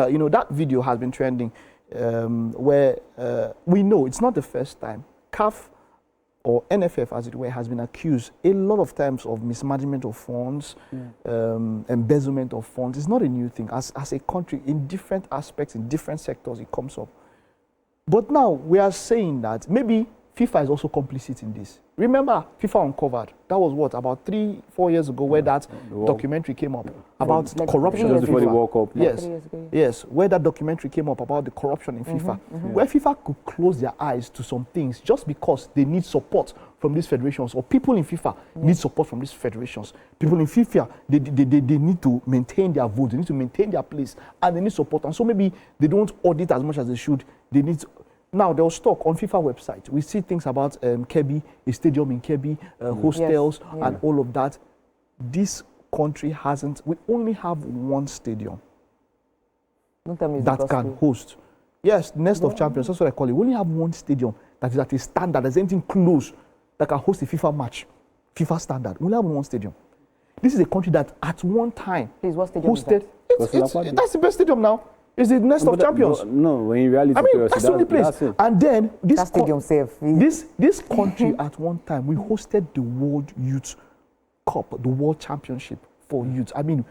You know, that video has been trending where we know it's not the first time. CAF or NFF, as it were, has been accused a lot of times of mismanagement of funds, embezzlement of funds. It's not a new thing. As a country, in different aspects, in different sectors, it comes up. But now we are saying that maybe FIFA is also complicit in this. Remember, FIFA Uncovered. That was what, about 3-4 years ago, where that documentary came up about like corruption in just FIFA. before the World Cup. Yes, yes, where that documentary came up about the corruption in FIFA, where FIFA could close their eyes to some things just because they need support from these federations, or people in FIFA need support from these federations. People in FIFA, they need to maintain their vote, they need to maintain their place, and they need support. And so maybe they don't audit as much as they should. They need to, now, there was talk on FIFA website. We see things about Kebbi, a stadium in Kebbi, hostels, and all of that. This country hasn't. We only have one stadium that can host. Yes, Nest of Champions, that's what I call it. We only have one stadium that is at a standard, there's anything close that can host a FIFA match. FIFA standard. We only have one stadium. This is a country that at one time hosted. That's the best stadium now. Is the Nest of Champions? No, when in reality, I mean, that's the only place. And then this country at one time, we hosted the World Youth Cup, the World Championship for youth. I mean,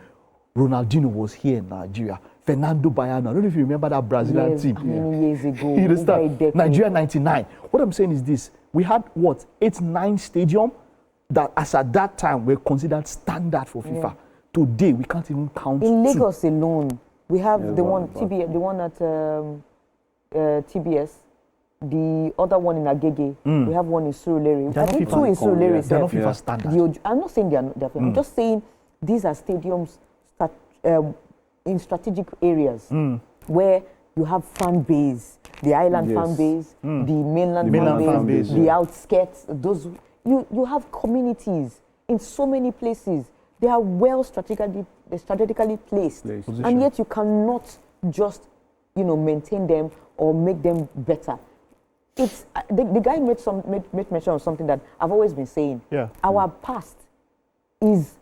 Ronaldinho was here in Nigeria. Fernando Baiano. I don't know if you remember that Brazilian team. Many years ago. You understand? Nigeria 99. What I'm saying is this. We had, what, 8-9 stadium that as at that time were considered standard for FIFA. Today, we can't even count in Lagos alone. We have the one TBS, the one at TBS, the other one in Agege. We have one in Surulere. I think two in Surulere. They're not FIFA standard. I'm not saying they're I'm just saying these are stadiums in strategic areas where you have fan base, the island fan base, the mainland fan base, the outskirts. Those you have communities in so many places. They are well strategically placed, and yet you cannot just, maintain them or make them better. It's the guy made mention of something that I've always been saying. Our past is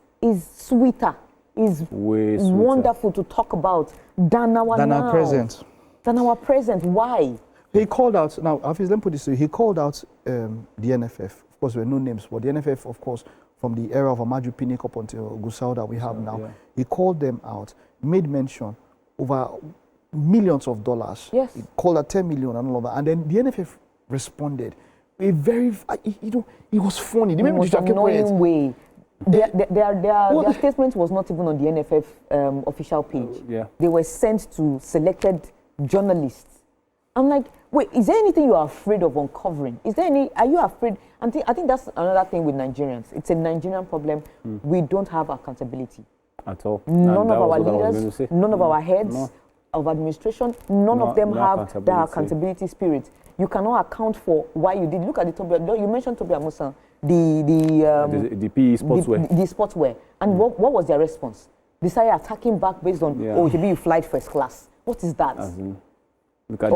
sweeter, is way sweeter, wonderful to talk about than our present. Than our present. Why? He called out. Now, Hafiz, let me put this to you. He called out the NFF. Of course, there were no names, but the NFF, of course, from the era of Amaju Pinnick up until Gusau that we have now. He called them out, made mention over millions of dollars. Yes. He called out 10 million and all of that. And then the NFF responded. A very, it was funny. The most annoying way. Their statement was not even on the NFF official page. They were sent to selected journalists. I'm like, wait, is there anything you are afraid of uncovering? Are you afraid? I think that's another thing with Nigerians. It's a Nigerian problem. We don't have accountability. At all. None of our leaders, none of our heads of administration, none of them have the accountability spirit. You cannot account for why you did. Look at the Toby. You mentioned Toby Amusan, the PE sportswear. The sportswear. And what was their response? They started attacking back based on, maybe you flight first class. What is that? Look at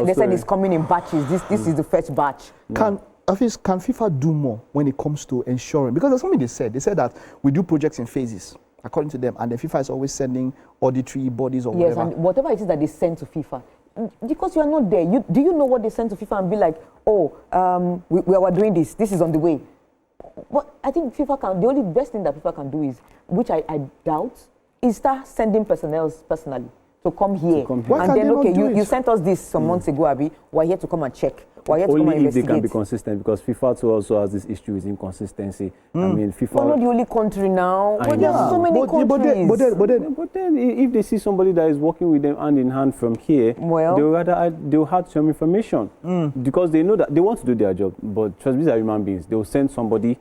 they said it's coming in batches. This is the first batch. Can FIFA do more when it comes to ensuring? Because there's something they said. They said that we do projects in phases, according to them, and the FIFA is always sending auditory bodies or whatever. Yes, and whatever it is that they send to FIFA, because you are not there. Do you know what they send to FIFA and be like, we are doing this. This is on the way. What I think FIFA can. The only best thing that FIFA can do is, which I doubt, is start sending personnel personally to come here. And then, you sent us this some months ago, Abi. We're here to come and check. We're here to come and investigate. Only if they can be consistent, because FIFA too also has this issue with inconsistency. I mean, FIFA... We're not the only country now. But there are so many countries. But then, if they see somebody that is working with them hand in hand from here, they'll have some information. Because they know that they want to do their job. But trust me, these are human beings. They'll send somebody,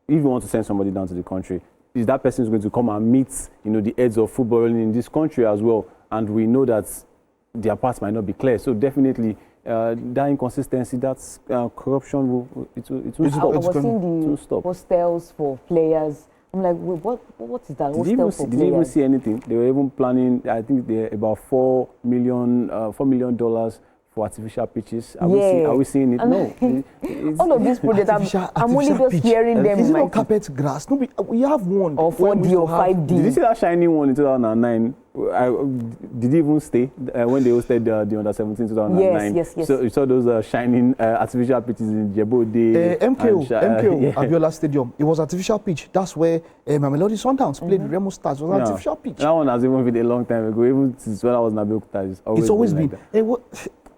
if you want to send somebody down to the country, is that person is going to come and meet, the heads of football in this country as well. And we know that their paths might not be clear. So definitely, that inconsistency, that's corruption, it will stop. I was seeing the hostels for players. I'm like, wait, what is that? Did you even see anything? They were even planning, I think, about $4 million for artificial pitches? Are we seeing it? No. All of these projects, I'm only just hearing them. Is it not carpet grass? No, we have one. Or 4D or 5D. Did you see that shiny one in 2009? Did it even stay when they hosted the Under-17 2009? Yes. So you saw those shining artificial pitches in Djibouti. MKO, Abiola Stadium. It was artificial pitch. That's where Mamelodi Sundowns played Remo Stars. It was artificial pitch. That one has even been a long time ago, even since when I was in Abeokuta. It's always been.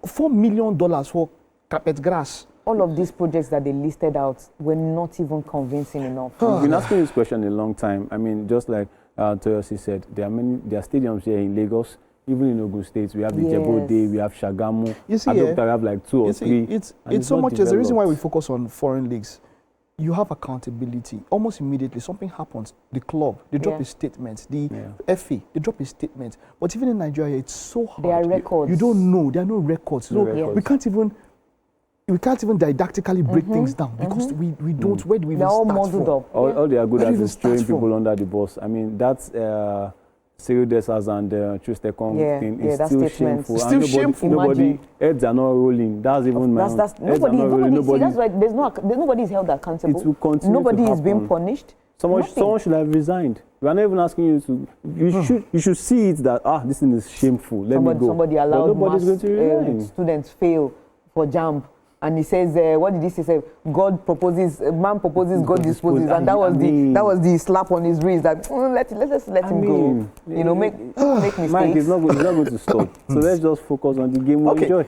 $4 million for carpet grass. All of these projects that they listed out were not even convincing enough. We've been asking this question a long time. I mean, just like Toyosi said, there are stadiums here in Lagos, even in Ogun State. We have the Djibouti, we have Shagamu. You see, we have like 2 or 3. It's so much. There's a reason why we focus on foreign leagues. You have accountability. Almost immediately, something happens. The club, they drop a statement. The FA, they drop a statement. But even in Nigeria, it's so hard. There are records. You don't know. There are no records. So we can't even didactically break things down because we don't. Where do we even start from? Up. All they are good at is throwing people under the bus. I mean, that's Cyril Dessers and Trustekong thing is still shameful. It's still shameful. Nobody heads are not rolling. That's even nobody. That's why nobody is held accountable. It will continue. Nobody is being punished. Someone should have resigned. We are not even asking you to. You should see it that this thing is shameful. Let me go. Somebody allowed students fail for JAMB. And he says, what did he say? God proposes, man proposes, God disposes, and that was the slap on his wrist. That let's let him go. You know, make mistakes. Mike, it's not going to stop. So let's just focus on the game we enjoy.